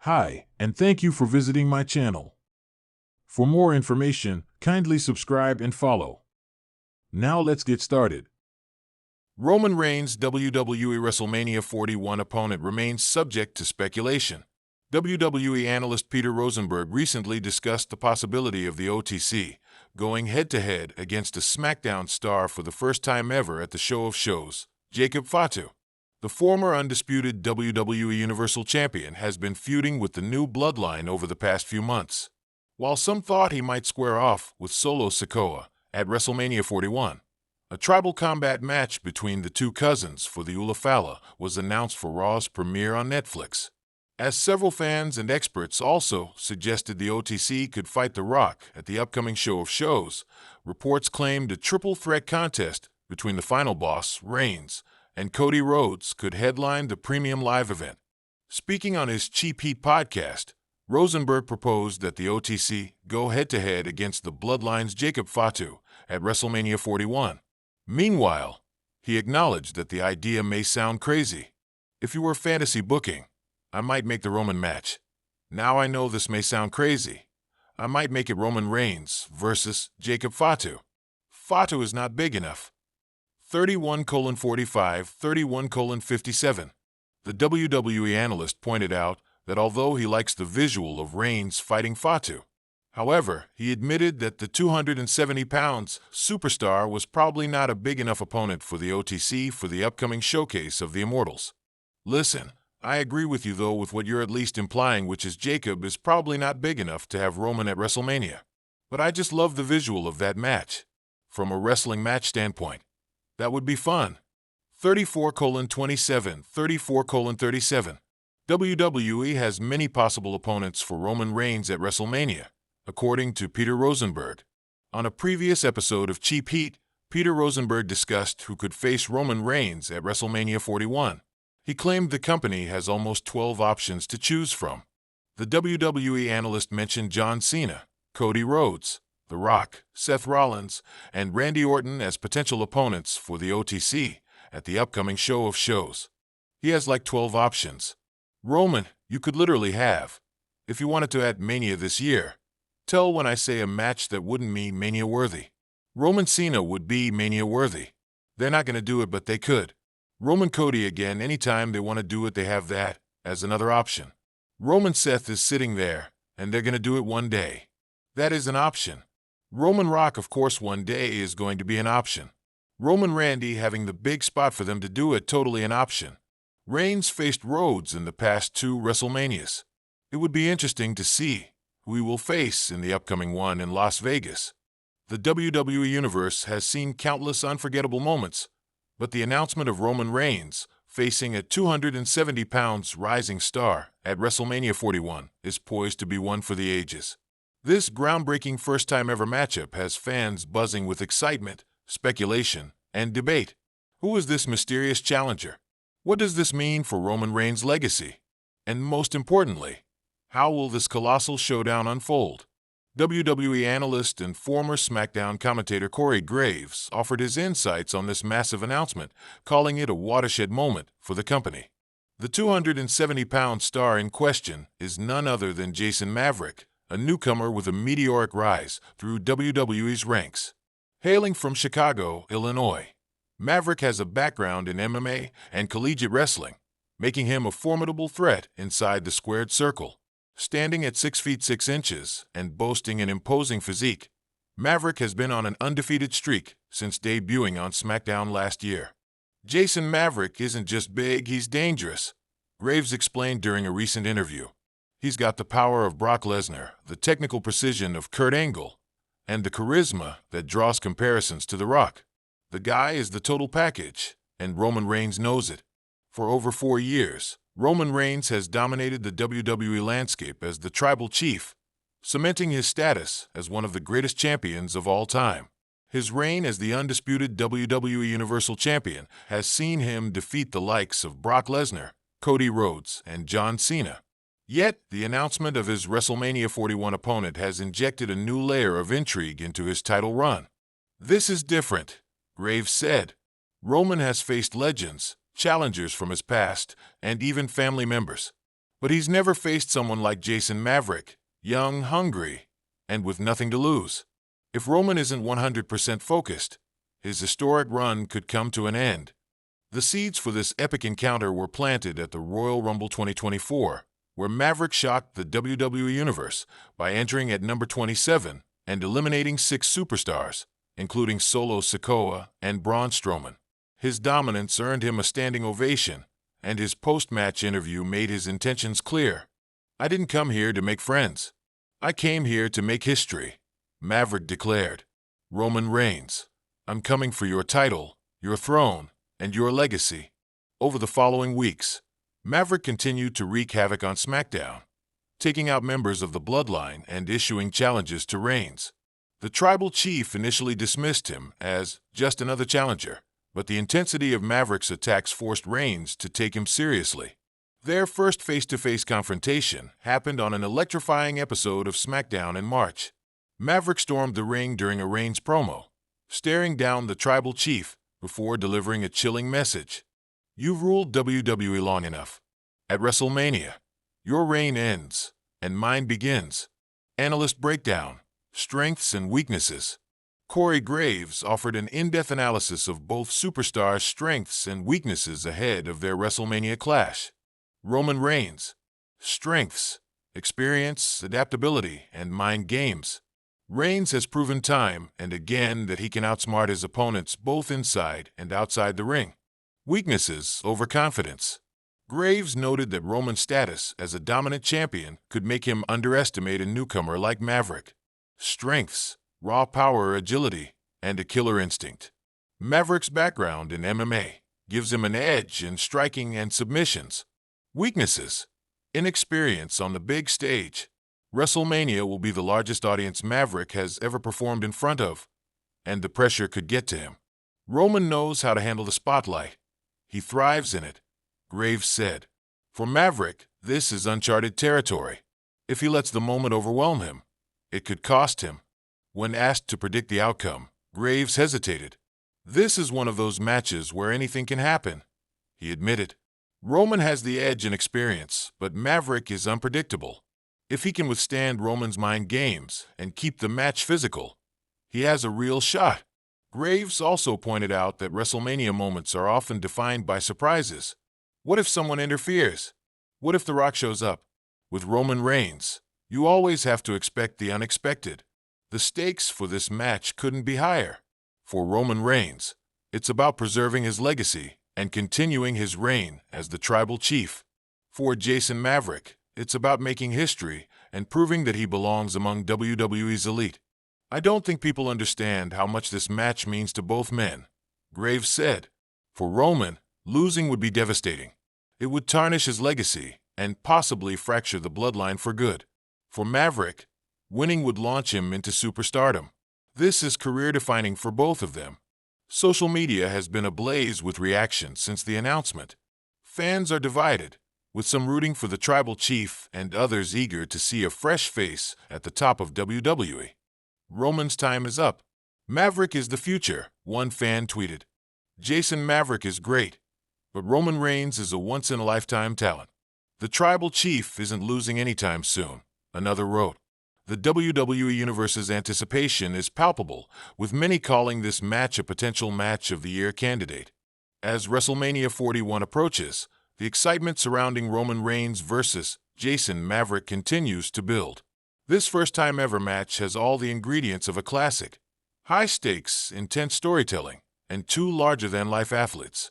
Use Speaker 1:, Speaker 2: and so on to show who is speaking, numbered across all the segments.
Speaker 1: Hi, and thank you for visiting my channel. For more information, kindly subscribe and follow. Now let's get started. Roman Reigns' WWE WrestleMania 41 opponent remains subject to speculation. WWE analyst Peter Rosenberg recently discussed the possibility of the OTC going head-to-head against a SmackDown star for the first time ever at the Show of Shows, Jacob Fatu. The former undisputed WWE Universal Champion has been feuding with the new bloodline over the past few months. While some thought he might square off with Solo Sikoa at WrestleMania 41, a tribal combat match between the two cousins for the Ulafala was announced for Raw's premiere on Netflix. As several fans and experts also suggested the OTC could fight The Rock at the upcoming Show of Shows, reports claimed a triple threat contest between the final boss, Reigns, and Cody Rhodes could headline the premium live event. Speaking on his Cheap Heat podcast, Rosenberg proposed that the OTC go head-to-head against the Bloodline's Jacob Fatu at WrestleMania 41. Meanwhile, he acknowledged that the idea may sound crazy. If you were fantasy booking, I might make the Roman match. Now I know this may sound crazy. I might make it Roman Reigns versus Jacob Fatu. Fatu is not big enough. 31:45, 31:57. The WWE analyst pointed out that although he likes the visual of Reigns fighting Fatu, however, he admitted that the 270-pound superstar was probably not a big enough opponent for the OTC for the upcoming showcase of the Immortals. Listen, I agree with you though with what you're at least implying, which is Jacob is probably not big enough to have Roman at WrestleMania. But I just love the visual of that match. From a wrestling match standpoint, that would be fun. 34:27, 34:37. WWE has many possible opponents for Roman Reigns at WrestleMania, according to Peter Rosenberg. On a previous episode of Cheap Heat, Peter Rosenberg discussed who could face Roman Reigns at WrestleMania 41. He claimed the company has almost 12 options to choose from. The WWE analyst mentioned John Cena, Cody Rhodes, The Rock, Seth Rollins, and Randy Orton as potential opponents for the OTC at the upcoming Show of Shows. He has like 12 options. Roman, you could literally have, if you wanted to add Mania this year. Tell when I say a match that wouldn't be Mania-worthy. Roman Cena would be Mania-worthy. They're not going to do it, but they could. Roman Cody again, anytime they want to do it, they have that as another option. Roman Seth is sitting there, and they're going to do it one day. That is an option. Roman Rock, of course, one day is going to be an option. Roman Randy having the big spot for them to do it, totally an option. Reigns faced Rhodes in the past 2 WrestleManias. It would be interesting to see who he will face in the upcoming one in Las Vegas. The WWE Universe has seen countless unforgettable moments, but the announcement of Roman Reigns facing a 270-pound rising star at WrestleMania 41 is poised to be one for the ages. This groundbreaking first-time-ever matchup has fans buzzing with excitement, speculation, and debate. Who is this mysterious challenger? What does this mean for Roman Reigns' legacy? And most importantly, how will this colossal showdown unfold? WWE analyst and former SmackDown commentator Corey Graves offered his insights on this massive announcement, calling it a watershed moment for the company. The 270-pound star in question is none other than Jason Maverick, a newcomer with a meteoric rise through WWE's ranks. Hailing from Chicago, Illinois, Maverick has a background in MMA and collegiate wrestling, making him a formidable threat inside the squared circle. Standing at 6 feet 6 inches and boasting an imposing physique, Maverick has been on an undefeated streak since debuting on SmackDown last year. Jason Maverick isn't just big, he's dangerous, Graves explained during a recent interview. He's got the power of Brock Lesnar, the technical precision of Kurt Angle, and the charisma that draws comparisons to The Rock. The guy is the total package, and Roman Reigns knows it. For over 4 years, Roman Reigns has dominated the WWE landscape as the tribal chief, cementing his status as one of the greatest champions of all time. His reign as the undisputed WWE Universal Champion has seen him defeat the likes of Brock Lesnar, Cody Rhodes, and John Cena. Yet, the announcement of his WrestleMania 41 opponent has injected a new layer of intrigue into his title run. This is different, Graves said. Roman has faced legends, challengers from his past, and even family members. But he's never faced someone like Jason Maverick, young, hungry, and with nothing to lose. If Roman isn't 100% focused, his historic run could come to an end. The seeds for this epic encounter were planted at the Royal Rumble 2024, where Maverick shocked the WWE Universe by entering at number 27 and eliminating 6 superstars, including Solo Sikoa and Braun Strowman. His dominance earned him a standing ovation, and his post-match interview made his intentions clear. "I didn't come here to make friends. I came here to make history," Maverick declared. "Roman Reigns, I'm coming for your title, your throne, and your legacy." Over the following weeks, Maverick continued to wreak havoc on SmackDown, taking out members of the Bloodline and issuing challenges to Reigns. The Tribal Chief initially dismissed him as just another challenger, but the intensity of Maverick's attacks forced Reigns to take him seriously. Their first face-to-face confrontation happened on an electrifying episode of SmackDown in March. Maverick stormed the ring during a Reigns promo, staring down the Tribal Chief before delivering a chilling message. "You've ruled WWE long enough. At WrestleMania, your reign ends, and mine begins." Analyst breakdown, strengths and weaknesses. Corey Graves offered an in-depth analysis of both superstars' strengths and weaknesses ahead of their WrestleMania clash. Roman Reigns: strengths, experience, adaptability, and mind games. Reigns has proven time and again that he can outsmart his opponents both inside and outside the ring. Weaknesses: overconfidence. Graves noted that Roman's status as a dominant champion could make him underestimate a newcomer like Maverick. Strengths: raw power, agility, and a killer instinct. Maverick's background in MMA gives him an edge in striking and submissions. Weaknesses: inexperience on the big stage. WrestleMania will be the largest audience Maverick has ever performed in front of, and the pressure could get to him. Roman knows how to handle the spotlight. He thrives in it, Graves said. For Maverick, this is uncharted territory. If he lets the moment overwhelm him, it could cost him. When asked to predict the outcome, Graves hesitated. "This is one of those matches where anything can happen," he admitted. Roman has the edge in experience, but Maverick is unpredictable. If he can withstand Roman's mind games and keep the match physical, he has a real shot. Graves also pointed out that WrestleMania moments are often defined by surprises. What if someone interferes? What if The Rock shows up? With Roman Reigns, you always have to expect the unexpected. The stakes for this match couldn't be higher. For Roman Reigns, it's about preserving his legacy and continuing his reign as the Tribal Chief. For Jason Maverick, it's about making history and proving that he belongs among WWE's elite. "I don't think people understand how much this match means to both men," Graves said. For Roman, losing would be devastating. It would tarnish his legacy and possibly fracture the bloodline for good. For Maverick, winning would launch him into superstardom. This is career-defining for both of them. Social media has been ablaze with reactions since the announcement. Fans are divided, with some rooting for the Tribal Chief and others eager to see a fresh face at the top of WWE. "Roman's time is up. Maverick is the future," one fan tweeted. "Jason Maverick is great, but Roman Reigns is a once-in-a-lifetime talent. The Tribal Chief isn't losing anytime soon," another wrote. The WWE Universe's anticipation is palpable, with many calling this match a potential Match of the Year candidate. As WrestleMania 41 approaches, the excitement surrounding Roman Reigns versus Jason Maverick continues to build. This first-time-ever match has all the ingredients of a classic: high stakes, intense storytelling, and two larger-than-life athletes.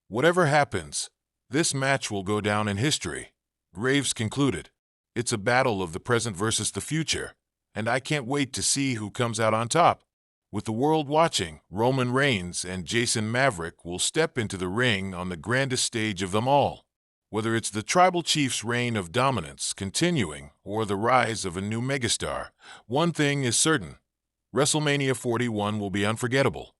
Speaker 1: Whatever happens, this match will go down in history, Graves concluded. "It's a battle of the present versus the future, and I can't wait to see who comes out on top." With the world watching, Roman Reigns and Jason Maverick will step into the ring on the grandest stage of them all. Whether it's the Tribal Chief's reign of dominance continuing or the rise of a new megastar, one thing is certain: WrestleMania 41 will be unforgettable.